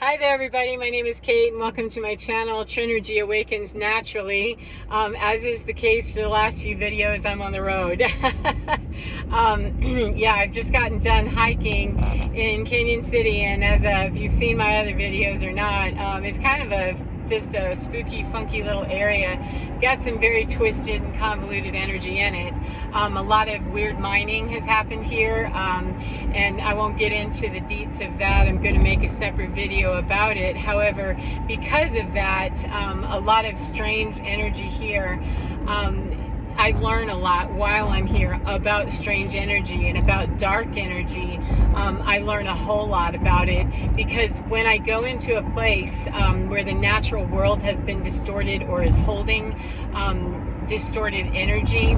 Hi there everybody, my name is Kate and welcome to my channel, Trinergy Awakens Naturally. As is the case for the last few videos, I'm on the road. Yeah, I've just gotten done hiking in Canyon City, and as if you've seen my other videos or not, it's kind of just a spooky, funky little area. Got some very twisted and convoluted energy in it. A lot of weird mining has happened here, and I won't get into the deets of that. I'm going to make a separate video about it. However, because of that, a lot of strange energy here. I learn a lot while I'm here about strange energy and about dark energy. I learn a whole lot about it because when I go into a place where the natural world has been distorted or is holding distorted energy,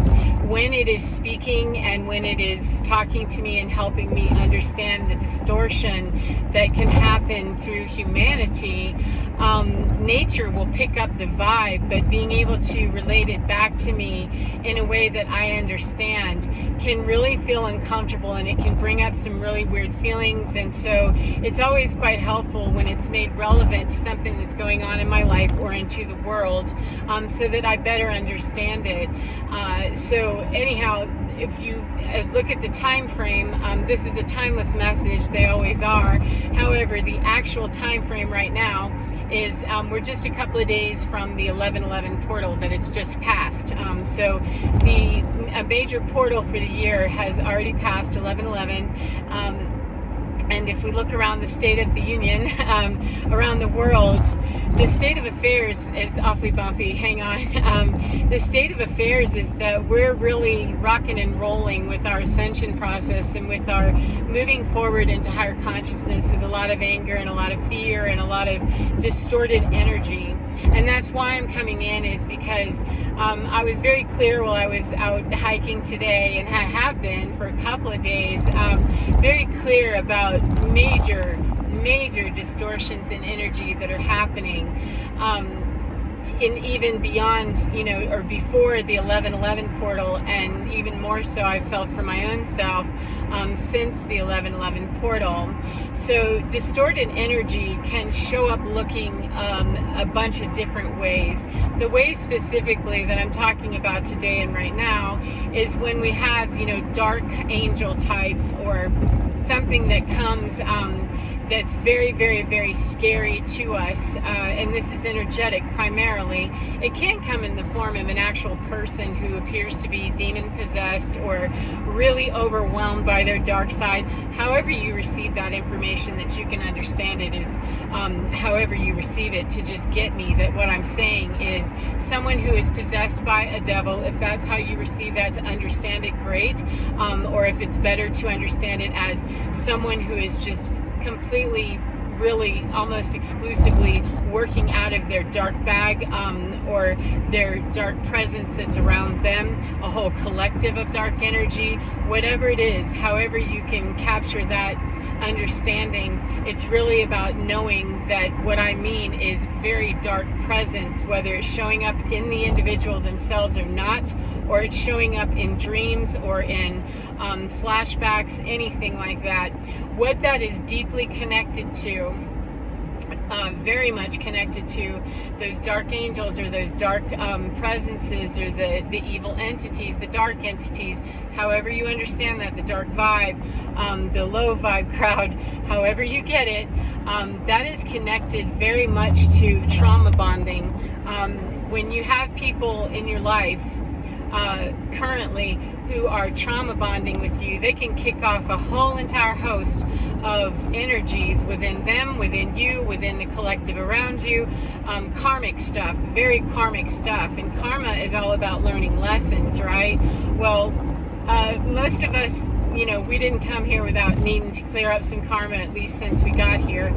when it is speaking and when it is talking to me and helping me understand the distortion that can happen through humanity, nature will pick up the vibe, but being able to relate it back to me in a way that I understand can really feel uncomfortable, and it can bring up some really weird feelings. And so it's always quite helpful when it's made relevant to something that's going on in my life or into the world, so that I better understand it. So anyhow, if you look at the time frame, this is a timeless message. They always are. However, the actual time frame right now is we're just a couple of days from the 11/11 portal that it's just passed. So a major portal for the year has already passed 11/11. And if we look around the state of the union, around the world, the state of affairs is awfully bumpy. Hang on. The state of affairs is that we're really rocking and rolling with our ascension process and with our moving forward into higher consciousness with a lot of anger and a lot of fear and a lot of distorted energy. And that's why I'm coming in, is because I was very clear while I was out hiking today, and I have been for a couple of days, very clear about major distortions in energy that are happening, even beyond, or before the 11/11 portal, and even more so I felt for my own self since the 11/11 portal. So distorted energy can show up looking a bunch of different ways. The way specifically that I'm talking about today and right now is when we have, dark angel types, or something that comes that's very, very, very scary to us, and this is energetic primarily. It can come in the form of an actual person who appears to be demon possessed or really overwhelmed by their dark side. However you receive that information, that you can understand it, is however you receive it, to just get me that what I'm saying is someone who is possessed by a devil. If that's how you receive that, to understand it, great. Or if it's better to understand it as someone who is just completely, really, almost exclusively working out of their dark bag, or their dark presence that's around them, a whole collective of dark energy, whatever it is, however you can capture that understanding. It's really about knowing that what I mean is very dark presence, whether it's showing up in the individual themselves or not, or it's showing up in dreams or in flashbacks, anything like that. What that is deeply connected to, very much connected to those dark angels, or those dark presences, or the evil entities, the dark entities, however you understand that, the dark vibe, the low vibe crowd, however you get it, that is connected very much to trauma bonding. When you have people in your life currently who are trauma bonding with you, they can kick off a whole entire host of energies within them, within you, within the collective around you. Karmic stuff, very karmic stuff. And karma is all about learning lessons, right? Well, most of us, we didn't come here without needing to clear up some karma, at least since we got here,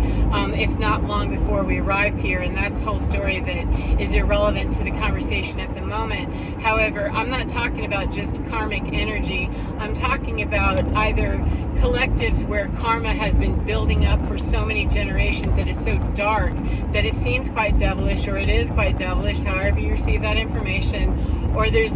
if not long before we arrived here. And that's the whole story that is irrelevant to the conversation at the moment. However, I'm not talking about just karmic energy. I'm talking about either collectives where karma has been building up for so many generations that it's so dark that it seems quite devilish, or it is quite devilish, however you receive that information. Or there's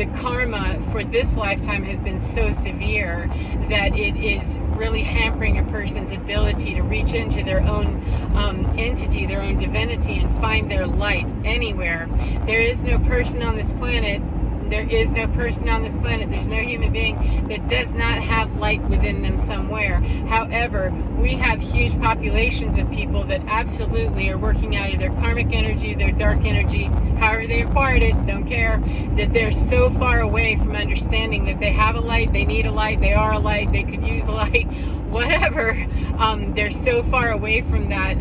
the karma for this lifetime has been so severe that it is really hampering a person's ability to reach into their own entity, their own divinity, and find their light anywhere. There is no person on this planet. There's no human being that does not have light within them somewhere. However, we have huge populations of people that absolutely are working out of their karmic energy, their dark energy, however they acquired it, don't care, that they're so far away from understanding that they have a light, they need a light, they are a light, they could use a light, whatever. They're so far away from that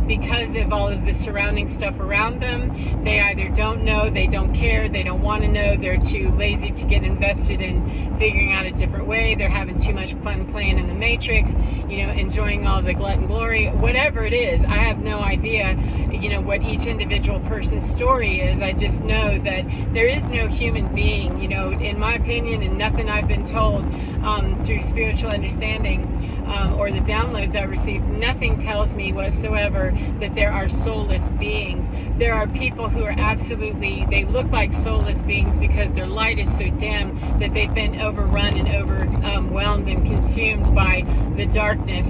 because of all of the surrounding stuff around them. They either don't know, they don't care, they don't want to know, they're too lazy to get invested in figuring out a different way, they're having too much fun playing in the Matrix, enjoying all the glut and glory, whatever it is. I have no idea, what each individual person's story is. I just know that there is no human being, in my opinion, and nothing I've been told through spiritual understanding, or the downloads I've received, nothing tells me whatsoever that there are soulless beings. There are people who are absolutely, they look like soulless beings because their light is so dim that they've been overrun and overwhelmed and consumed by the darkness,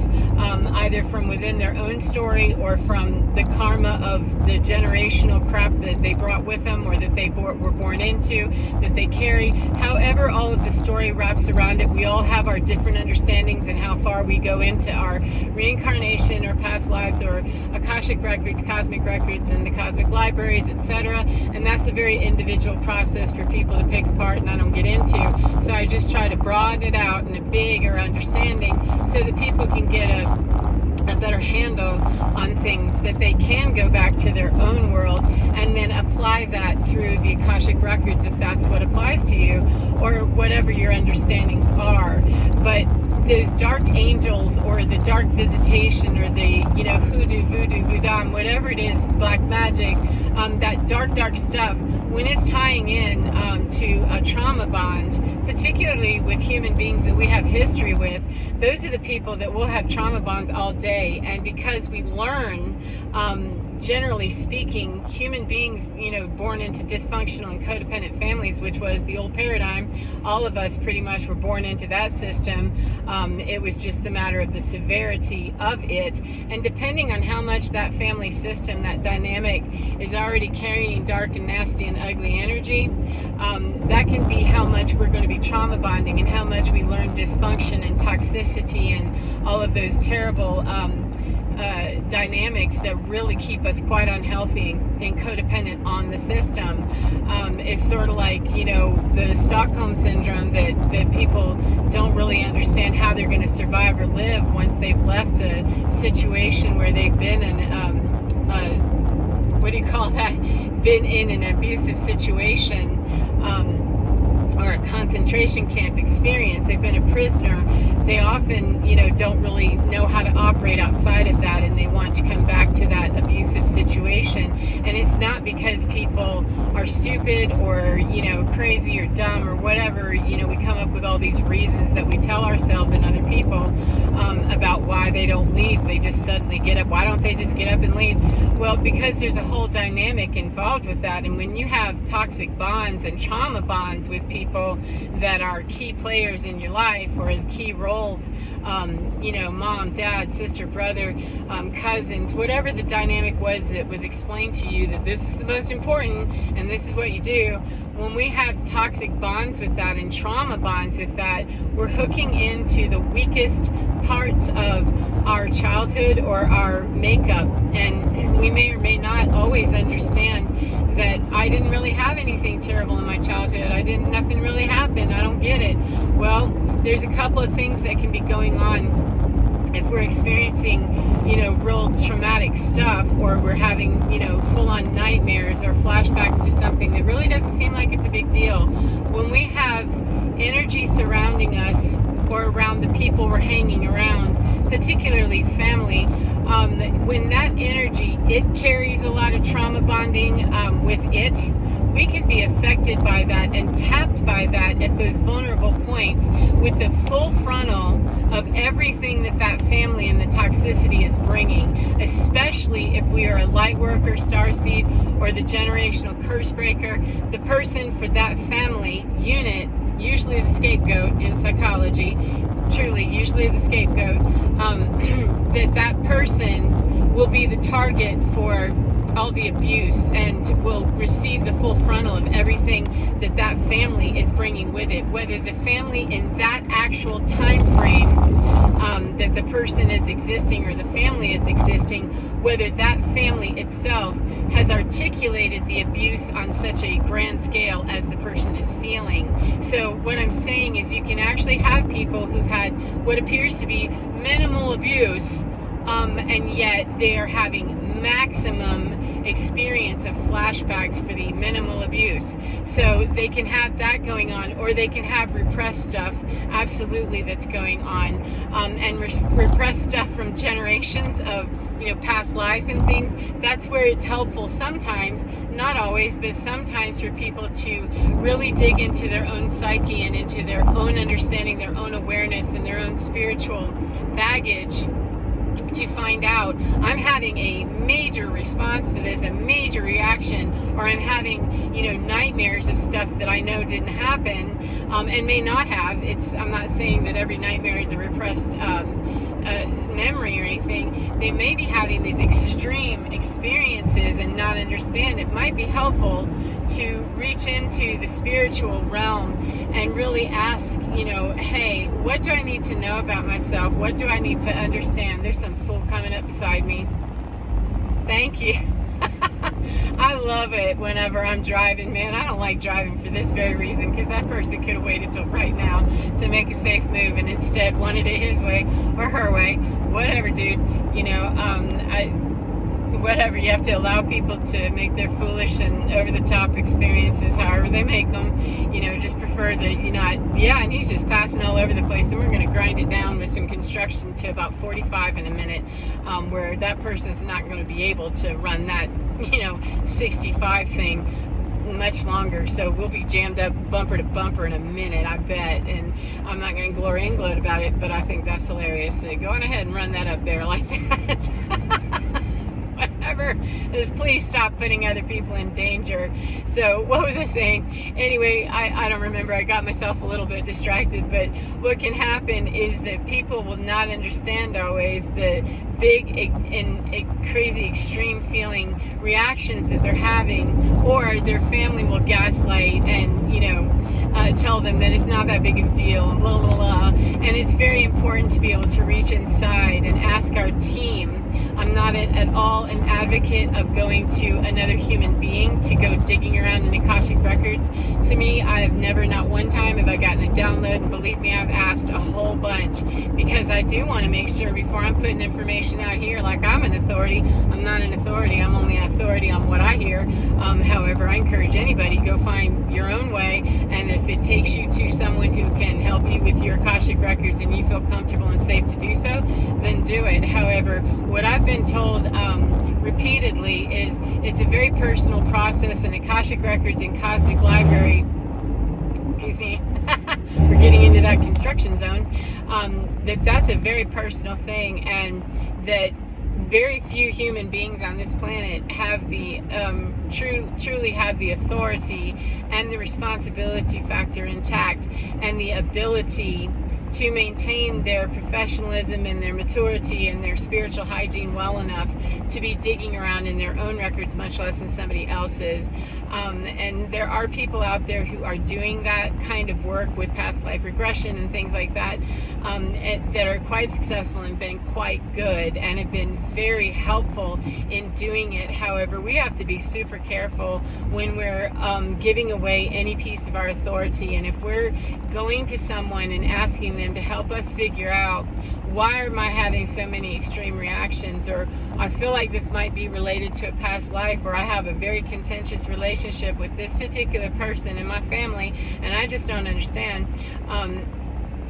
either from within their own story or from the karma of the generational crap that they brought with them, or that they were born into, that they carry. However all of the story wraps around it, we all have our different understandings and how far we go into our reincarnation or past lives or Akashic records, cosmic records, and the cosmic libraries, etc. And that's a very individual process for people to pick apart, and I don't get into. So I just try to broaden it out in a bigger understanding so that people can get a better handle on things, that they can go back to their own world and then apply that through the Akashic records if that's what applies to you, or whatever your understandings are. But those dark angels, or the dark visitation, or the hoodoo, voodoo, voodoo, whatever it is, black magic, that dark stuff, when it's tying in to a trauma bond, particularly with human beings that we have history with, those are the people that will have trauma bonds all day. And because we learn, generally speaking, human beings, born into dysfunctional and codependent families, which was the old paradigm, all of us pretty much were born into that system. It was just the matter of the severity of it. And depending on how much that family system, that dynamic, is already carrying dark and nasty and ugly energy, that can be how much we're going to be trauma bonding, and how much we learn dysfunction and toxicity and all of those terrible dynamics that really keep us quite unhealthy and codependent on the system. It's sort of like, the Stockholm syndrome, that people don't really understand how they're going to survive or live once they've left a situation where they've been in, been in an abusive situation, or a concentration camp experience. They've been a prisoner. They often, don't really know how to operate outside of that, and they want to come back to that abusive situation. And it's not because people are stupid or, crazy or dumb or whatever. We come up with all these reasons that we tell ourselves and other people about why they don't leave. They just suddenly get up. Why don't they just get up and leave? Well, because there's a whole dynamic involved with that. And when you have toxic bonds and trauma bonds with people that are key players in your life, or key roles, mom, dad, sister, brother, cousins, whatever the dynamic was that was explained to you, that this is the most important and this is what you do. When we have toxic bonds with that and trauma bonds with that, we're hooking into the weakest parts of our childhood or our makeup. And we may or may not always understand that I didn't really have anything terrible in my childhood. Nothing really happened. I don't get it. Well, there's a couple of things that can be going on if we're experiencing, real traumatic stuff, or we're having, full-on nightmares or flashbacks to something that really doesn't seem like it's a big deal. When we have energy surrounding us, or around the people we're hanging around, particularly family, when that energy, it carries a lot of trauma bonding with it, we can be affected by that and tapped by that at those vulnerable points with the full frontal of everything that family and the toxicity is bringing, especially if we are a light worker, starseed, or the generational curse breaker, the person for that family unit, usually the scapegoat in psychology, truly usually the scapegoat, that person will be the target for all the abuse and will receive the full frontal of everything that family is bringing with it, whether the family in that actual time frame that the person is existing or the family is existing, whether that family itself has articulated the abuse on such a grand scale as the person is feeling. So what I'm saying is you can actually have people who've had what appears to be minimal abuse, and yet they are having maximum experience of flashbacks for the minimal abuse. So they can have that going on, or they can have repressed stuff, absolutely, that's going on, and repressed stuff from generations of past lives and things. That's where it's helpful sometimes, not always, but sometimes, for people to really dig into their own psyche and into their own understanding, their own awareness, and their own spiritual baggage, to find out, I'm having a major response to this, a major reaction, or I'm having nightmares of stuff that I know didn't happen, and may not have. I'm not saying that every nightmare is a repressed memory or anything. They may be having these extreme experiences and not understand. It might be helpful to reach into the spiritual realm and really ask, hey, what do I need to know about myself? What do I need to understand? There's some fool coming up beside me. Thank you. I love it whenever I'm driving, man. I don't like driving for this very reason, because that person could have waited till right now to make a safe move and instead wanted it his way or her way. Whatever, dude. Whatever, you have to allow people to make their foolish and over-the-top experiences however they make them. Just prefer that and he's just passing all over the place, and we're going to grind it down with some construction to about 45 in a minute, where that person's not going to be able to run that 65 thing much longer. So we'll be jammed up bumper to bumper in a minute, I bet. And I'm not going to glory and gloat about it, but I think that's hilarious. So go on ahead and run that up there like that. Whatever. Just please stop putting other people in danger. So what was I saying? Anyway, I don't remember. I got myself a little bit distracted. But what can happen is that people will not understand always the big and crazy extreme feeling reactions that they're having, or their family will gaslight and tell them that it's not that big of a deal, and blah blah blah. And it's very important to be able to reach inside and ask our team. I'm not at all an advocate of going to another human being to go digging around in Akashic records. To me, I have never, not one time, have I gotten a download, and believe me, I've asked a whole bunch, because I do want to make sure before I'm putting information out here like I'm an authority. I'm not an authority. I'm only an authority on what I hear. However, I encourage anybody, go find your own way, and if it takes you to someone who can help you with your Akashic records and you feel comfortable and safe to do so, then do it. However, what I've been told repeatedly is it's a very personal process, and Akashic records and Cosmic Library, excuse me, we're getting into that construction zone, that's a very personal thing, and that very few human beings on this planet have the truly have the authority and the responsibility factor intact, and the ability to maintain their professionalism and their maturity and their spiritual hygiene well enough to be digging around in their own records, much less in somebody else's. And there are people out there who are doing that kind of work with past life regression and things like that, that are quite successful and been quite good and have been very helpful in doing it. However, we have to be super careful when we're giving away any piece of our authority. And if we're going to someone and asking them to help us figure out, why am I having so many extreme reactions, or I feel like this might be related to a past life, or I have a very contentious relationship with this particular person in my family and I just don't understand,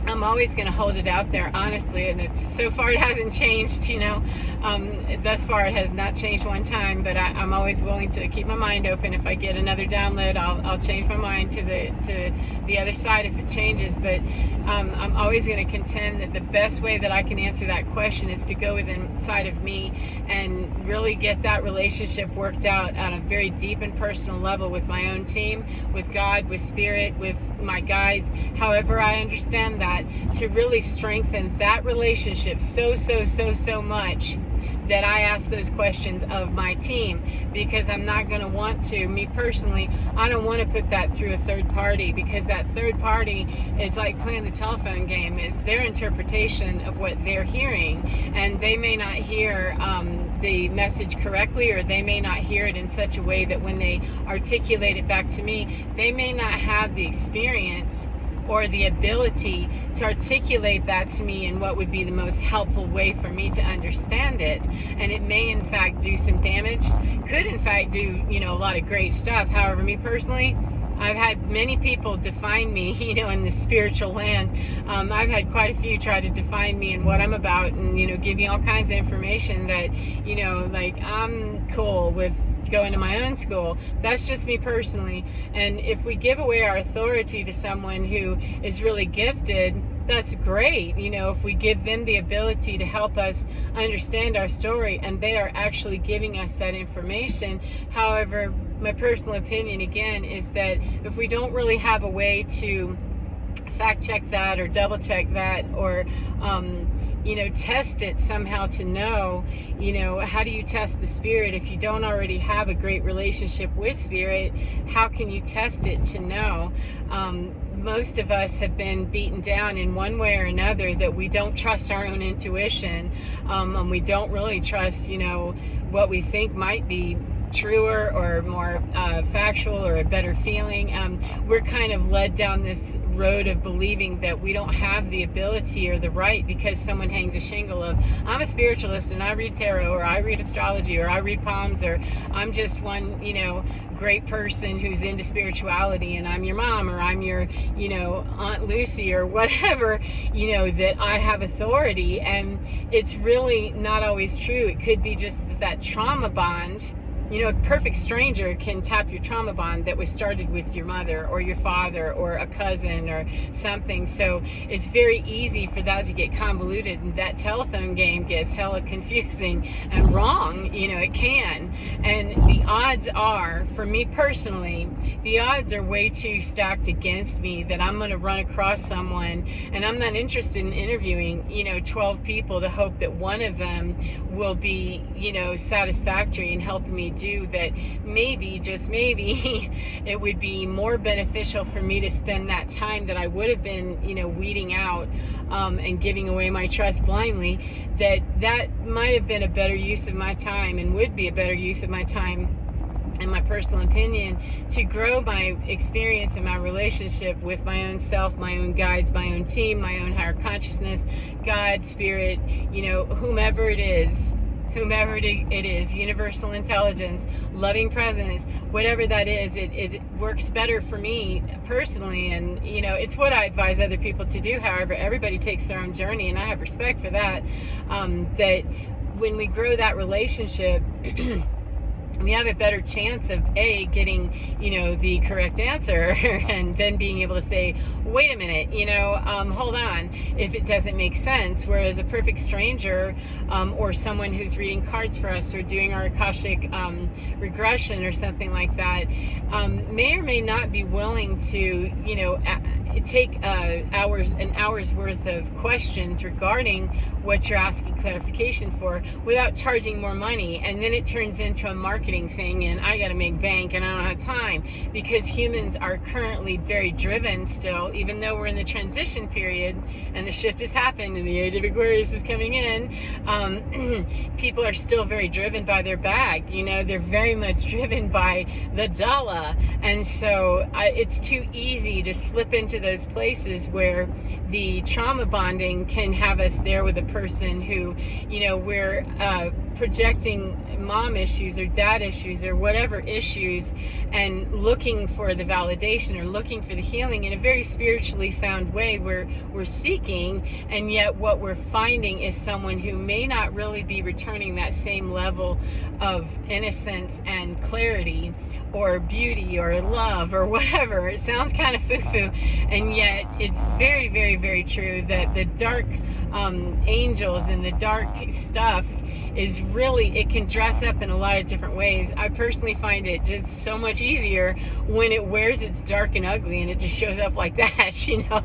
I'm always going to hold it out there, honestly, and so far it hasn't changed, thus far it has not changed one time, but I'm always willing to keep my mind open. If I get another download, I'll change my mind to the other side if it changes, but I'm always going to contend that the best way that I can answer that question is to go inside of me and really get that relationship worked out on a very deep and personal level with my own team, with God, with Spirit, with my guides, however I understand that, to really strengthen that relationship so much that I ask those questions of my team, because I'm not going to want to, me personally, I don't want to put that through a third party, because that third party is like playing the telephone game. It's their interpretation of what they're hearing, and they may not hear the message correctly, or they may not hear it in such a way that when they articulate it back to me, they may not have the experience or the ability to articulate that to me in what would be the most helpful way for me to understand it. And it may in fact do some damage, could in fact do, a lot of great stuff. However, me personally, I've had many people define me, in the spiritual land. I've had quite a few try to define me and what I'm about, and, give me all kinds of information that, like I'm cool with going to my own school. That's just me personally. And if we give away our authority to someone who is really gifted, that's great. If we give them the ability to help us understand our story, and they are actually giving us that information. However, my personal opinion again is that if we don't really have a way to fact check that or double check that, or test it somehow to know, how do you test the Spirit if you don't already have a great relationship with Spirit? How can you test it to know? Most of us have been beaten down in one way or another that we don't trust our own intuition, and we don't really trust, what we think might be truer or more factual or a better feeling. We're kind of led down this road of believing that we don't have the ability or the right because someone hangs a shingle of, I'm a spiritualist and I read tarot, or I read astrology, or I read palms, or I'm just one, great person who's into spirituality, and I'm your mom, or I'm your, Aunt Lucy, or whatever, that I have authority. And it's really not always true. It could be just that trauma bond. A perfect stranger can tap your trauma bond that was started with your mother or your father or a cousin or something. So it's very easy for that to get convoluted, and that telephone game gets hella confusing and wrong. It can. And the odds are, for me personally, the odds are way too stacked against me that I'm going to run across someone, and I'm not interested in interviewing, 12 people to hope that one of them will be, satisfactory in helping me do that. Maybe, just maybe, it would be more beneficial for me to spend that time that I would have been, weeding out and giving away my trust blindly, that might have been a better use of my time, and would be a better use of my time, in my personal opinion, to grow my experience and my relationship with my own self, my own guides, my own team, my own higher consciousness, God, Spirit, whomever it is, universal intelligence, loving presence, whatever that is, it works better for me personally. And it's what I advise other people to do. However, everybody takes their own journey, and I have respect for that. That when we grow that relationship, we have a better chance of getting the correct answer, and then being able to say, wait a minute, hold on, if it doesn't make sense. Whereas a perfect stranger, or someone who's reading cards for us or doing our Akashic regression or something like that, may or may not be willing to take an hour's worth of questions regarding what you're asking clarification for, without charging more money. And then it turns into a marketing thing, and I gotta make bank and I don't have time, because humans are currently very driven still, even though we're in the transition period and the shift has happened and the age of Aquarius is coming in. People are still very driven by their bag. They're very much driven by the dollar, and so it's too easy to slip into those places where the trauma bonding can have us there with a person who, we're projecting mom issues or dad issues or whatever issues, and looking for the validation or looking for the healing in a very spiritually sound way where we're seeking, and yet what we're finding is someone who may not really be returning that same level of innocence and clarity or beauty or love or whatever. It sounds kind of foo-foo, and yet it's very, very, very true that the dark angels and the dark stuff is really, it can dress up in a lot of different ways. I personally find it just so much easier when it wears its dark and ugly and it just shows up like that,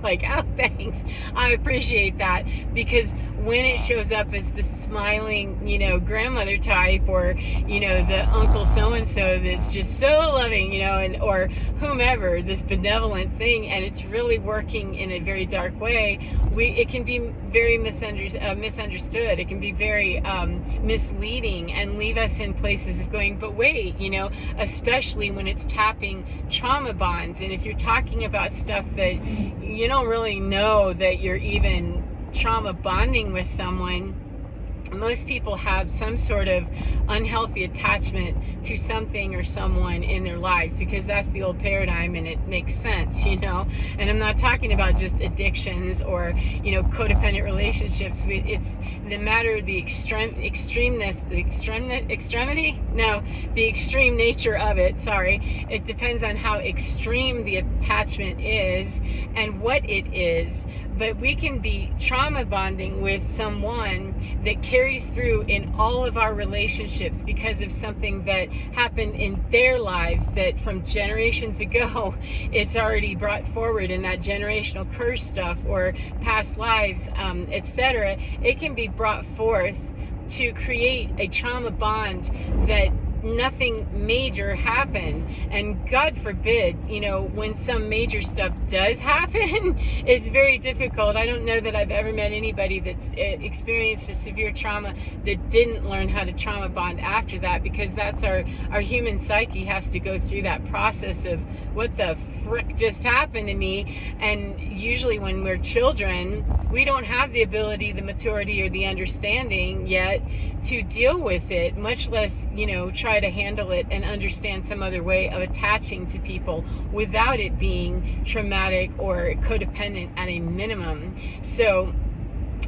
like, oh, thanks, I appreciate that. Because when it shows up as the smiling, grandmother type, or, the uncle so-and-so that's just so loving, and or whomever, this benevolent thing, and it's really working in a very dark way, it can be very misunderstood. It can be very misleading and leave us in places of going, but wait, especially when it's tapping trauma bonds. And if you're talking about stuff that you don't really know that you're even trauma bonding with someone, most people have some sort of unhealthy attachment to something or someone in their lives, because that's the old paradigm and it makes sense, and I'm not talking about just addictions or, codependent relationships. It's the matter of the extreme nature of it. Sorry. It depends on how extreme the attachment is and what it is. But we can be trauma bonding with someone that carries through in all of our relationships because of something that happened in their lives that from generations ago, it's already brought forward in that generational curse stuff or past lives, etc. It can be brought forth to create a trauma bond that nothing major happened. And God forbid, when some major stuff does happen, it's very difficult. I don't know that I've ever met anybody that's experienced a severe trauma that didn't learn how to trauma bond after that, because that's our human psyche has to go through that process of what the frick just happened to me. And usually when we're children, we don't have the ability, the maturity, or the understanding yet to deal with it, much less, try to handle it and understand some other way of attaching to people without it being traumatic or codependent at a minimum. So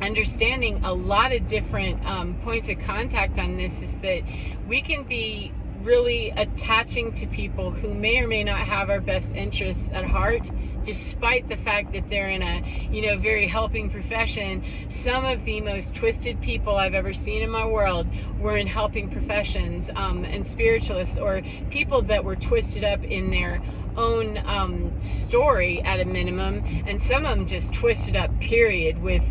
understanding a lot of different points of contact on this is that we can be really attaching to people who may or may not have our best interests at heart, despite the fact that they're in a very helping profession. Some of the most twisted people I've ever seen in my world were in helping professions, and spiritualists, or people that were twisted up in their own story at a minimum, and some of them just twisted up period with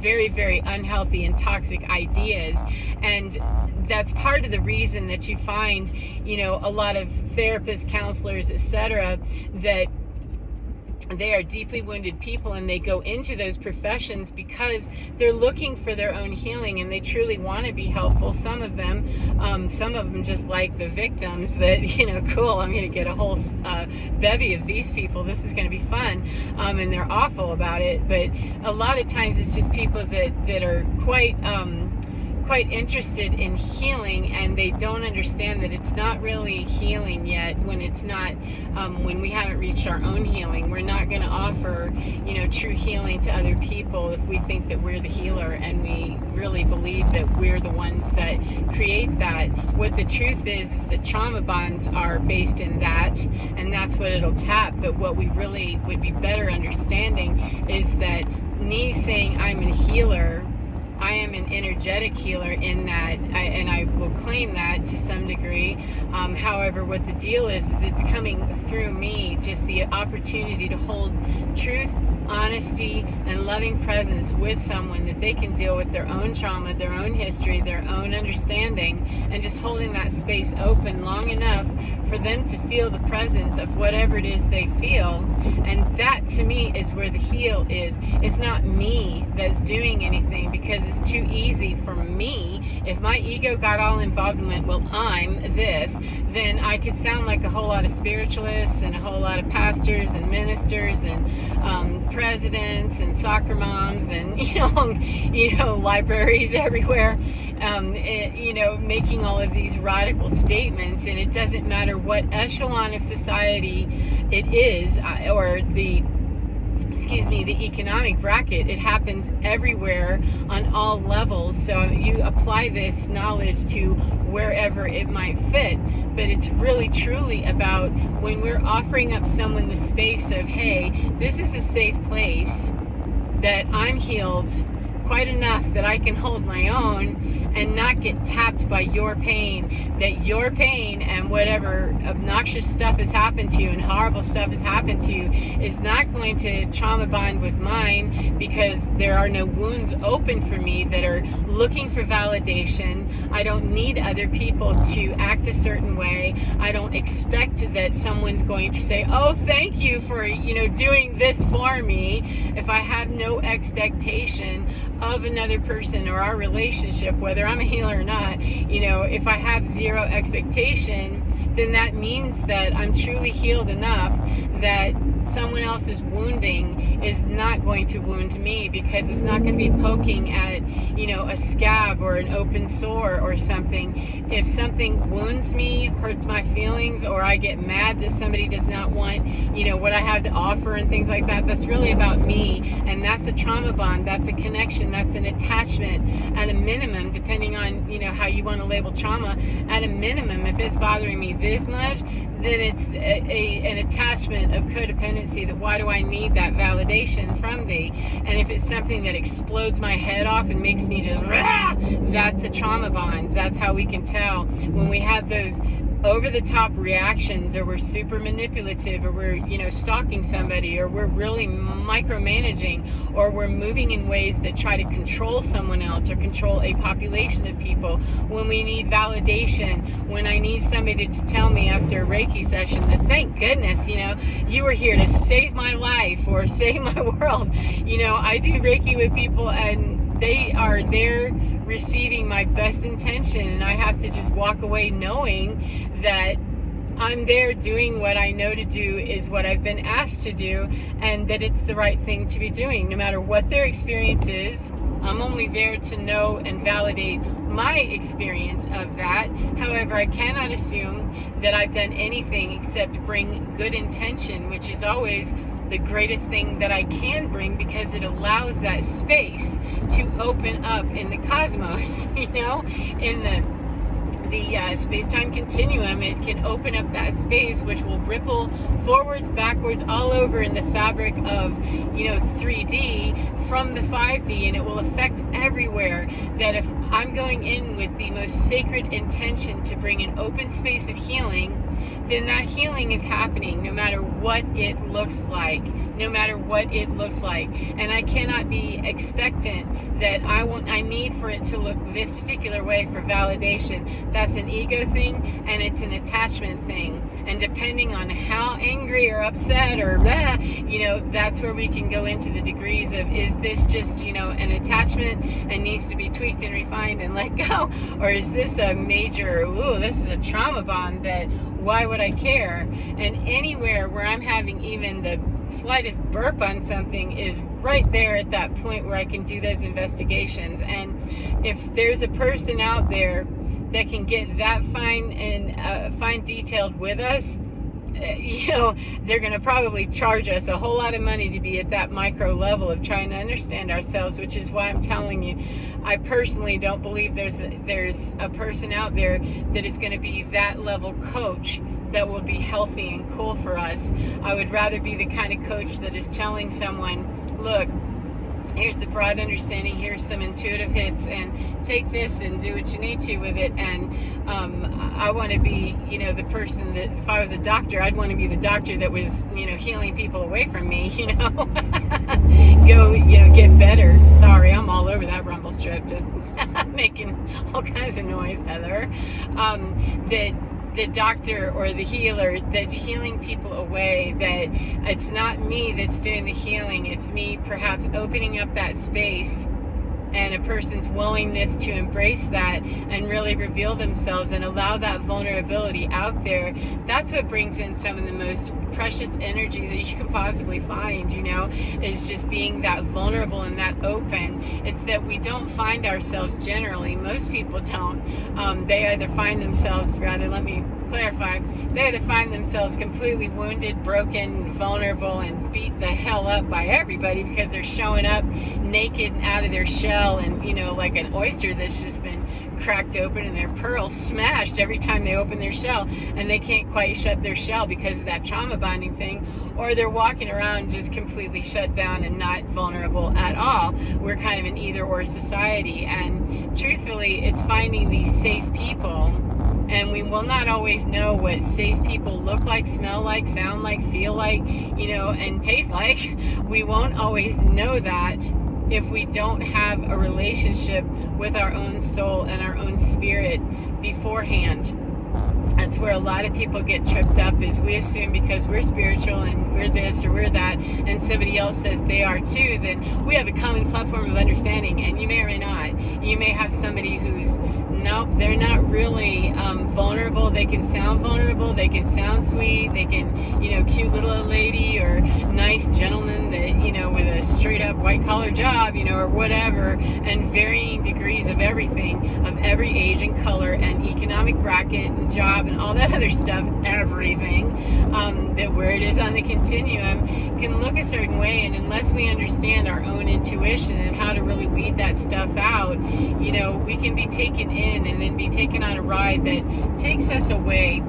very, very unhealthy and toxic ideas. And that's part of the reason that you find a lot of therapists, counselors, etc., that they are deeply wounded people, and they go into those professions because they're looking for their own healing and they truly want to be helpful. Some of them just like the victims that, cool, I'm going to get a whole bevy of these people, this is going to be fun, and they're awful about it. But a lot of times it's just people that are quite interested in healing, and they don't understand that it's not really healing yet when it's not, when we haven't reached our own healing. We're not going to offer, true healing to other people if we think that we're the healer and we really believe that we're the ones that create that. What the truth is that trauma bonds are based in that, and that's what it'll tap. But what we really would be better understanding is that me saying I'm a healer, I am an energetic healer in that, and I will claim that to some degree. However, what the deal is it's coming through me, just the opportunity to hold truth, honesty, and loving presence with someone that they can deal with their own trauma, their own history, their own understanding, and just holding that space open long enough for them to feel the presence of whatever it is they feel. And that, to me, is where the heal is. It's not me that's doing anything, because it's too easy for me, if my ego got all involved and went, well, I'm this, then I could sound like a whole lot of spiritualists and a whole lot of pastors and ministers and presidents and soccer moms and libraries everywhere, making all of these radical statements. And it doesn't matter what echelon of society it is, or the economic bracket. It happens everywhere on all levels. So you apply this knowledge to wherever it might fit. But it's really truly about when we're offering up someone the space of, hey, this is a safe place, that I'm healed quite enough that I can hold my own and not get tapped by your pain, that your pain and whatever obnoxious stuff has happened to you and horrible stuff has happened to you is not going to trauma bond with mine, because there are no wounds open for me that are looking for validation. I don't need other people to act a certain way. I don't expect that someone's going to say, oh, thank you for, doing this for me. If I have no expectation of another person or our relationship, whether I'm a healer or not, if I have zero expectation, then that means that I'm truly healed enough that someone else's wounding is not going to wound me, because it's not going to be poking at, a scab or an open sore or something. If something wounds me, hurts my feelings, or I get mad that somebody does not want, what I have to offer and things like that, that's really about me. And that's a trauma bond. That's a connection. That's an attachment at a minimum, depending on, how you want to label trauma. At a minimum, if it's bothering me this much, then it's an attachment of codependency, that why do I need that validation from thee? And if it's something that explodes my head off and makes me just, that's a trauma bond. That's how we can tell when we have those over-the-top reactions, or we're super manipulative, or we're stalking somebody, or we're really micromanaging, or we're moving in ways that try to control someone else or control a population of people. When we need validation, when I need somebody to tell me after a Reiki session that, thank goodness, you were here to save my life or save my world. I do Reiki with people and they are there receiving my best intention, and I have to just walk away knowing that I'm there doing what I know to do is what I've been asked to do, and that it's the right thing to be doing. No matter what their experience is, I'm only there to know and validate my experience of that. However, I cannot assume that I've done anything except bring good intention, which is always the greatest thing that I can bring, because it allows that space to open up in the cosmos, in the space-time continuum. It can open up that space, which will ripple forwards, backwards, all over in the fabric of 3D from the 5D, and it will affect everywhere. That if I'm going in with the most sacred intention to bring an open space of healing, then that healing is happening no matter what it looks like. And I cannot be expectant that I need for it to look this particular way for validation. That's an ego thing, and it's an attachment thing. And depending on how angry or upset or that's where we can go into the degrees of, is this just an attachment and needs to be tweaked and refined and let go, or is this a major, this is a trauma bond that, why would I care? And anywhere where I'm having even the slightest burp on something is right there at that point where I can do those investigations. And if there's a person out there that can get that fine and fine detailed with us, they're going to probably charge us a whole lot of money to be at that micro level of trying to understand ourselves, which is why I'm telling you, I personally don't believe there's a person out there that is going to be that level coach that will be healthy and cool for us. I would rather be the kind of coach that is telling someone, look, here's the broad understanding, here's some intuitive hits, and take this and do what you need to with it. And I want to be, the person that, if I was a doctor, I'd want to be the doctor that was, healing people away from me, go, get better. Sorry, I'm all over that rumble strip, just making all kinds of noise, Heather. That the doctor or the healer that's healing people away, that it's not me that's doing the healing, it's me perhaps opening up that space and a person's willingness to embrace that and really reveal themselves and allow that vulnerability out there, that's what brings in some of the most precious energy that you can possibly find, is just being that vulnerable and that open. It's that we don't find ourselves generally. Most people don't. They either find themselves, let me clarify, they either find themselves completely wounded, broken, vulnerable, and beat the hell up by everybody because they're showing up naked and out of their shell and, like an oyster that's just been cracked open and their pearls smashed every time they open their shell, and they can't quite shut their shell because of that trauma bonding thing, or they're walking around just completely shut down and not vulnerable at all. We're kind of an either or society, and truthfully, it's finding these safe people. And we will not always know what safe people look like, smell like, sound like, feel like, and taste like. We won't always know that if we don't have a relationship with our own soul and our own spirit beforehand. That's where a lot of people get tripped up, is we assume because we're spiritual and we're this or we're that, and somebody else says they are too, then we have a common platform of understanding, and you may or may not. You may have somebody who's, nope, they're not really vulnerable. They can sound vulnerable, they can sound sweet, they can, cute little old lady or nice gentleman that, with a straight up white collar job, or whatever, and varying degrees of everything, of every age and color and economic bracket and job and all that other stuff, everything, that where it is on the continuum can look a certain way, and unless we understand our own intuition and how to really weed that stuff out, we can be taken in and then be taken on a ride that takes us away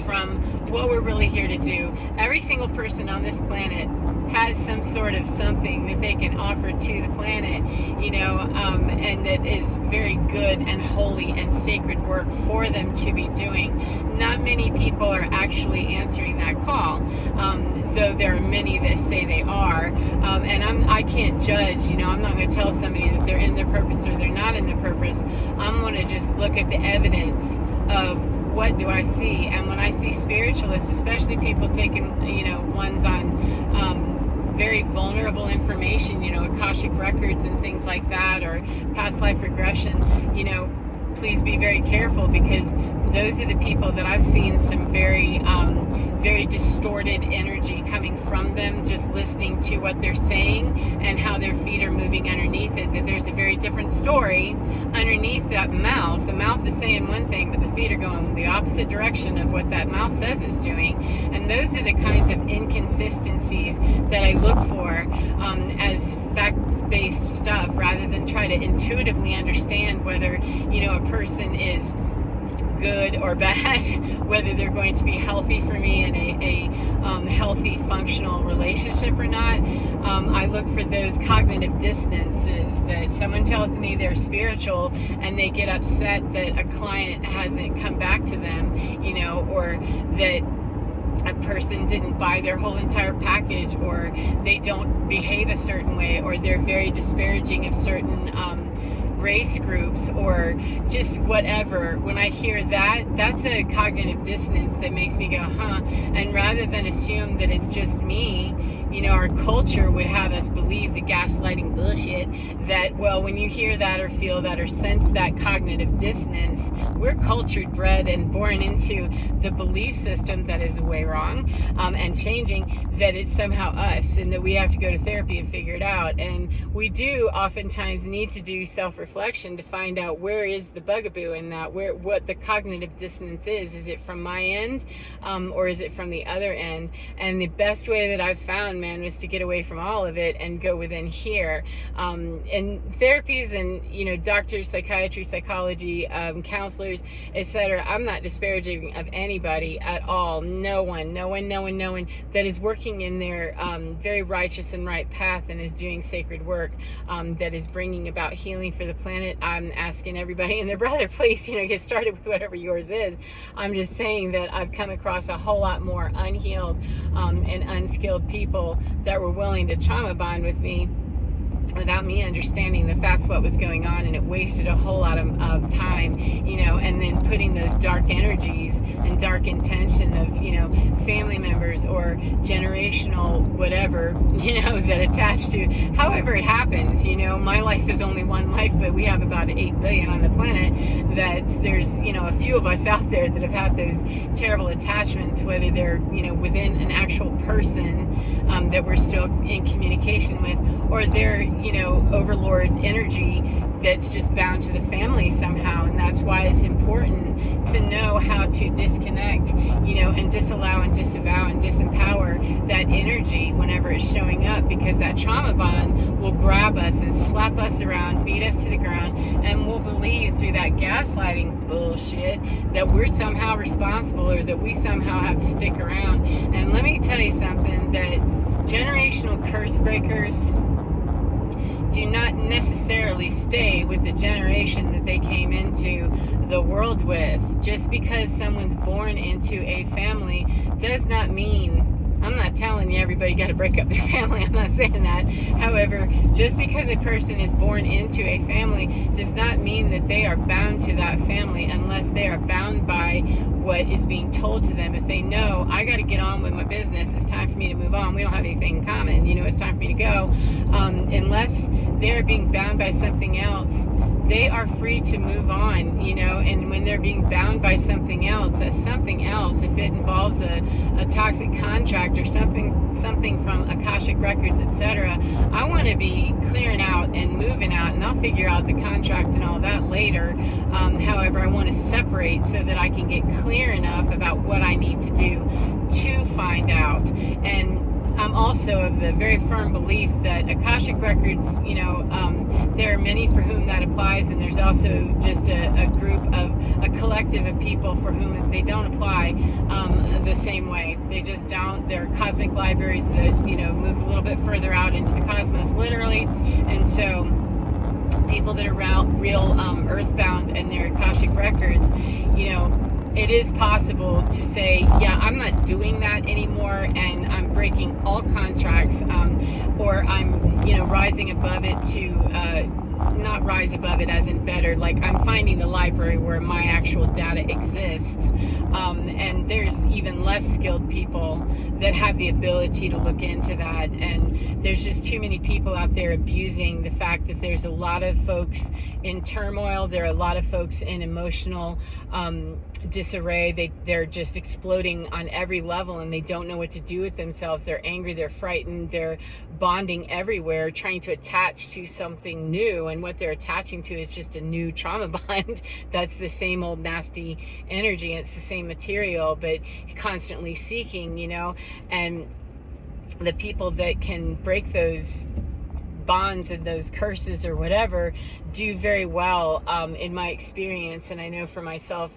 from what we're really here to do. Every single person on this planet has some sort of something that they can offer to the planet, and that is very good and holy and sacred work for them to be doing. Not many people are actually answering that call, though there are many that say they are, and I can't judge. I'm not going to tell somebody that they're in their purpose or they're not in their purpose. I'm going to just look at the evidence of what do I see. And when I see spiritualists, especially people taking, ones on very vulnerable information, Akashic records and things like that, or past life regression, please be very careful, because those are the people that I've seen some very distorted energy coming from them, just listening to what they're saying and how their feet are moving underneath it, that there's a very different story underneath that mouth. The mouth is saying one thing, but the feet are going the opposite direction of what that mouth says it's doing. And those are the kinds of inconsistencies that I look for as fact-based stuff, rather than try to intuitively understand whether, a person is good or bad, whether they're going to be healthy for me in a healthy, functional relationship or not. I look for those cognitive dissonances, that someone tells me they're spiritual and they get upset that a client hasn't come back to them, or that a person didn't buy their whole entire package, or they don't behave a certain way, or they're very disparaging of certain race groups, or just whatever. When I hear that, that's a cognitive dissonance that makes me go, huh? And rather than assume that it's just me, our culture would have us believe the gaslighting bullshit that, well, when you hear that or feel that or sense that cognitive dissonance, we're cultured, bred, and born into the belief system that is way wrong, and changing, that it's somehow us, and that we have to go to therapy and figure it out. And we do oftentimes need to do self-reflection to find out where is the bugaboo in that, what the cognitive dissonance is. Is it from my end, or is it from the other end? And the best way that I've found, man, was to get away from all of it and go within here. And therapies and, doctors, psychiatry, psychology, counselors, etc. I'm not disparaging of anybody at all. No one that is working in their very righteous and right path and is doing sacred work, that is bringing about healing for the planet. I'm asking everybody and their brother, please, get started with whatever yours is. I'm just saying that I've come across a whole lot more unhealed and unskilled people that were willing to trauma bond with me without me understanding that that's what was going on, and it wasted a whole lot of time, and then putting those dark energies and dark intention of, family members or generational whatever, that attach to, however it happens. My life is only one life, but we have about 8 billion on the planet, that there's, a few of us out there that have had those terrible attachments, whether they're, within an actual person that we're still in communication with, or they're, overlord energy that's just bound to the family somehow. And that's why it's important to know how to disconnect, and disallow and disavow and disempower that energy whenever it's showing up, because that trauma bond will grab us and slap us around, beat us to the ground, and we'll believe through that gaslighting bullshit that we're somehow responsible, or that we somehow have to stick around. And let me tell you something, that generational curse breakers do not necessarily stay with the generation that they came into the world with. Just because someone's born into a family does not mean, I'm not telling you everybody got to break up their family, I'm not saying that. However, just because a person is born into a family does not mean that they are bound to that family, unless they are bound by what is being told to them. If they know, I got to get on with my business, it's time for me to move on, we don't have anything in common, it's time for me to go, unless they're being bound by something else, they are free to move on, and when they're being bound by something else, that something else, if it involves a toxic contract or something from Akashic Records, etc., I want to be clearing out and moving out, and I'll figure out the contract and all that later. However, I want to separate so that I can get clear enough about what I need to do to find out. And I'm also of the very firm belief that Akashic Records, there are many for whom that applies, and there's also just a group of, a collective of people for whom they don't apply the same way. They just don't. They're cosmic libraries that, move a little bit further out into the cosmos, literally. And so people that are real earthbound and their Akashic Records, it is possible to say, yeah, I'm not doing that anymore, and I'm breaking all contracts, or I'm, rising above it to, not rise above it as in better, like I'm finding the library where my actual data exists, and there's even less skilled people that have the ability to look into that. And there's just too many people out there abusing the fact that there's a lot of folks in turmoil, there are a lot of folks in emotional disarray, they're just exploding on every level, and they don't know what to do with themselves. They're angry, they're frightened, they're bonding everywhere, trying to attach to something new, and what they're attaching to is just a new trauma bond that's the same old nasty energy, it's the same material, but constantly seeking, and the people that can break those bonds and those curses or whatever do very well, in my experience. And I know for myself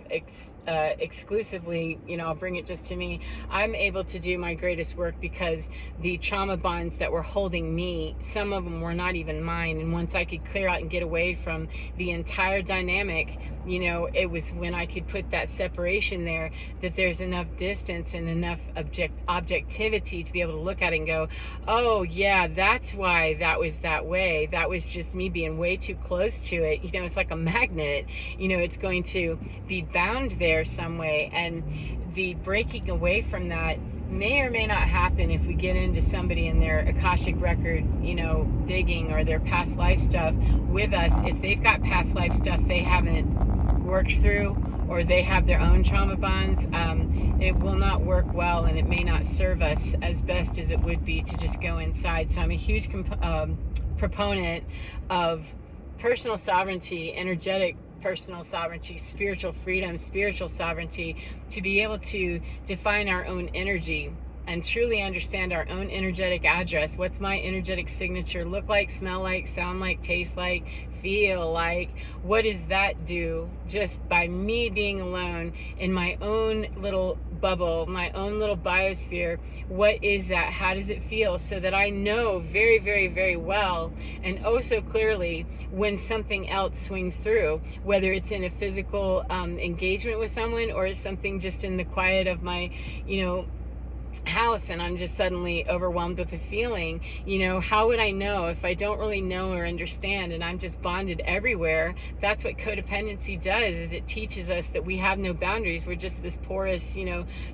exclusively, I'll bring it just to me, I'm able to do my greatest work because the trauma bonds that were holding me, some of them were not even mine. And once I could clear out and get away from the entire dynamic, it was when I could put that separation there, that there's enough distance and enough objectivity to be able to look at it and go, oh yeah, that's why that was that way. That was just me being way too close to it. It's like a magnet, it's going to be bound there some way. And the breaking away from that may or may not happen if we get into somebody in their Akashic record, digging, or their past life stuff with us. If they've got past life stuff they haven't worked through, or they have their own trauma bonds, it will not work well, and it may not serve us as best as it would be to just go inside. So I'm a huge proponent of personal sovereignty, energetic personal sovereignty, spiritual freedom, spiritual sovereignty, to be able to define our own energy and truly understand our own energetic address. What's my energetic signature look like, smell like, sound like, taste like, feel like? What does that do just by me being alone in my own little bubble, my own little biosphere? What is that? How does it feel? So that I know very, very, very well, and oh so clearly, when something else swings through, whether it's in a physical engagement with someone, or it's something just in the quiet of my, house and I'm just suddenly overwhelmed with a feeling, how would I know if I don't really know or understand and I'm just bonded everywhere? That's what codependency does, is it teaches us that we have no boundaries. We're just this porous,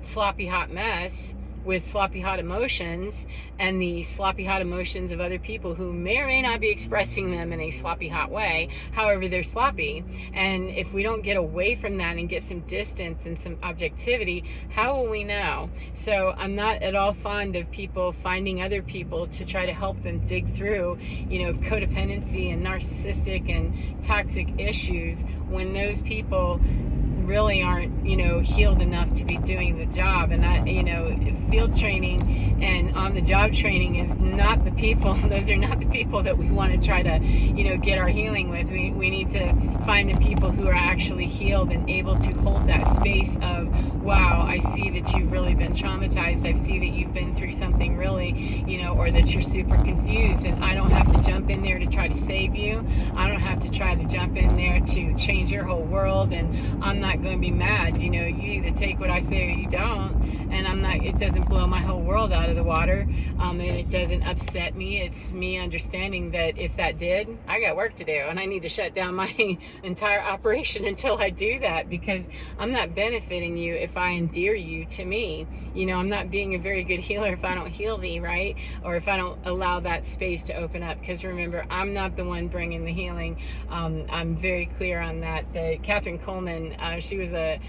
sloppy hot mess with sloppy hot emotions, and the sloppy hot emotions of other people who may or may not be expressing them in a sloppy hot way. However, they're sloppy. And if we don't get away from that and get some distance and some objectivity, how will we know? So I'm not at all fond of people finding other people to try to help them dig through, codependency and narcissistic and toxic issues when those people really aren't, healed enough to be doing the job. And that, field training and on the job training is not the people, those are not the people that we want to try to, get our healing with. We need to find the people who are actually healed and able to hold that space of, wow, I see that you've really been traumatized. I see that you've been through something really, or that you're super confused, and I don't have to jump in there to try to save you. I don't have to try to jump in there to change your whole world, and I'm not going to be mad. You either take what I say or you don't, and it doesn't blow my whole world out of the water, and it doesn't upset me. It's me understanding that if that did, I got work to do, and I need to shut down my entire operation until I do that, because I'm not benefiting you if I endear you to me. I'm not being a very good healer if I don't heal thee, right? Or if I don't allow that space to open up, because remember, I'm not the one bringing the healing. I'm very clear on that. Catherine Coleman, she was a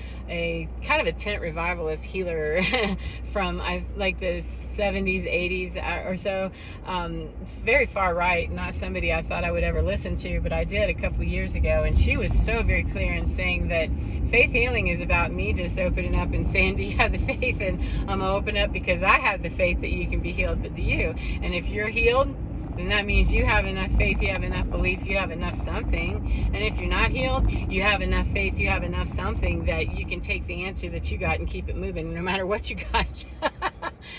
kind of a tent revivalist healer from the 70s, 80s or so, very far right, not somebody I thought I would ever listen to, but I did a couple of years ago, and she was so very clear in saying that faith healing is about me just opening up and saying, do you have the faith? And I'm going to open up because I have the faith that you can be healed, but do you? And if you're healed, then that means you have enough faith, you have enough belief, you have enough something. And if you're not healed, you have enough faith, you have enough something that you can take the answer that you got and keep it moving no matter what you got.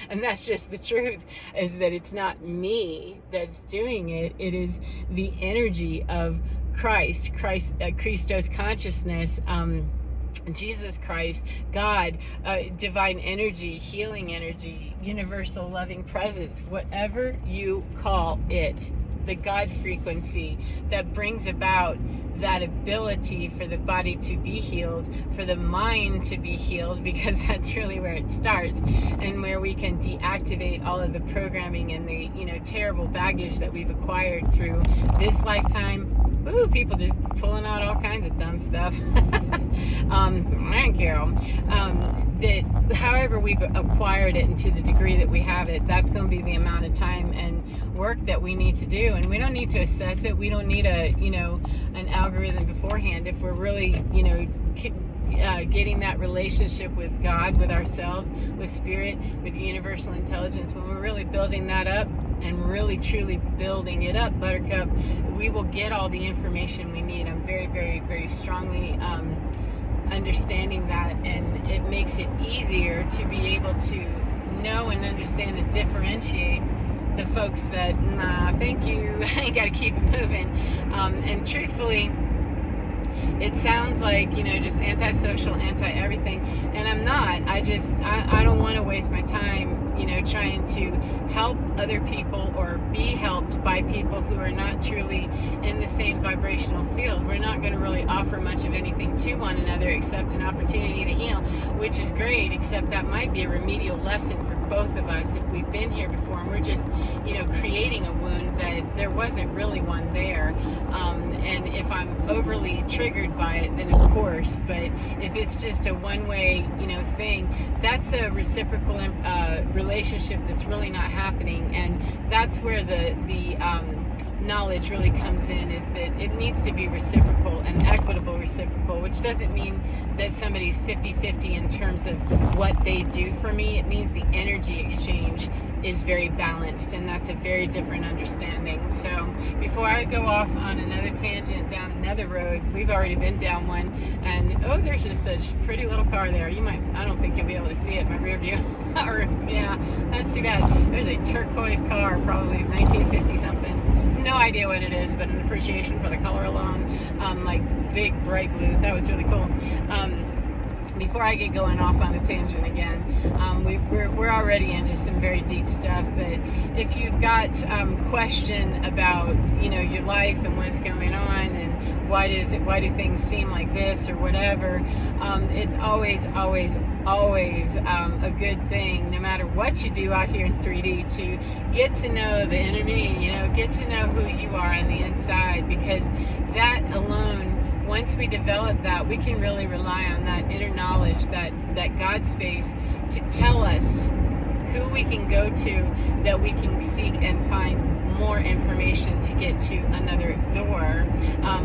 And that's just the truth, is that it's not me that's doing it. It is the energy of Christ, Christos consciousness, Jesus Christ, God, divine energy, healing energy, universal loving presence, whatever you call it, the God frequency that brings about that ability for the body to be healed, for the mind to be healed, because that's really where it starts, and where we can deactivate all of the programming and the terrible baggage that we've acquired through this lifetime. Ooh, people just pulling out all kinds of dumb stuff. Thank you. That however we've acquired it, and to the degree that we have it, that's going to be the amount of time and work that we need to do. And we don't need to assess it. We don't need an algorithm beforehand. If we're really getting that relationship with God, with ourselves, with spirit, with universal intelligence, when we're really building that up and really truly building it up, Buttercup, we will get all the information we need. I'm very, very, very strongly understanding that, and it makes it easier to be able to know and understand and differentiate the folks that, nah, thank you, I gotta keep it moving. And truthfully, it sounds like, just antisocial, anti-everything, and I'm not. I don't want to waste my time, trying to help other people or be helped by people who are not truly in the same vibrational field. We're not going to really offer much of anything to one another except an opportunity to heal, which is great, except that might be a remedial lesson for both of us if we've been here before and we're just, creating a wound that there wasn't really one there. And if I'm overly triggered by it, then of course, but if it's just a one-way, thing, that's a reciprocal relationship that's really not happening. And that's where the knowledge really comes in, is that it needs to be reciprocal and equitable reciprocal, which doesn't mean that somebody's 50-50 in terms of what they do for me. It means the energy exchange is very balanced, and that's a very different understanding. So before I go off on another tangent down another road, we've already been down one, and oh, there's just such a pretty little car there. I don't think you'll be able to see it in my rear view. Or, yeah, that's too bad. There's a turquoise car, probably 1950 something. No idea what it is, but an appreciation for the color alone. Like big bright blue. That was really cool. before I get going off on a tangent again, we're already into some very deep stuff. But if you've got question about your life and what's going on and why do things seem like this or whatever, it's always a good thing, no matter what you do out here in 3D, to get to know the enemy. Get to know who you are on the inside, because that alone, once we develop that, we can really rely on that inner knowledge, that God space, to tell us who we can go to, that we can seek and find more information to get to another door,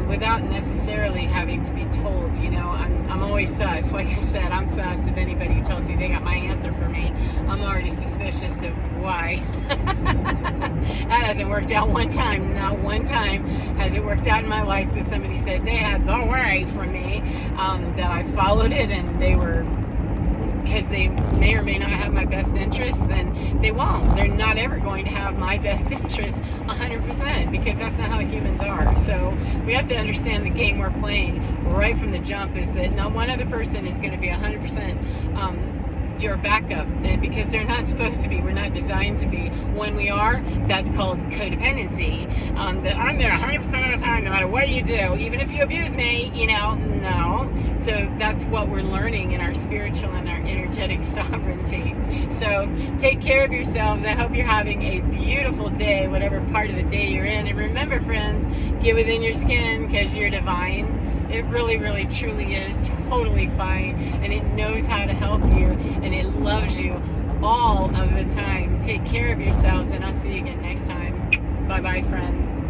without necessarily having to be told. I'm always sus. Like I said, I'm sus of anybody who tells me they got my answer for me. I'm already suspicious of why. That hasn't worked out one time. Not one time has it worked out in my life that somebody said they had the way for me, that I followed it, and they were, because they may or may not have my best interests, and they won't. They're not ever going to have my best interests 100%, because that's not how humans are. So we have to understand the game we're playing right from the jump, is that not one other person is going to be 100% your backup, and because they're not supposed to be. We're not designed to be. When we are, that's called codependency. That I'm there 100% of the time, no matter what you do, even if you abuse me, no. So that's what we're learning in our spiritual and our energetic sovereignty. So take care of yourselves. I hope you're having a beautiful day, whatever part of the day you're in. And remember, friends, get within your skin, because you're divine. It really, really, truly is totally fine, and it knows how to help you, and it loves you all of the time. Take care of yourselves, and I'll see you again next time. Bye-bye, friends.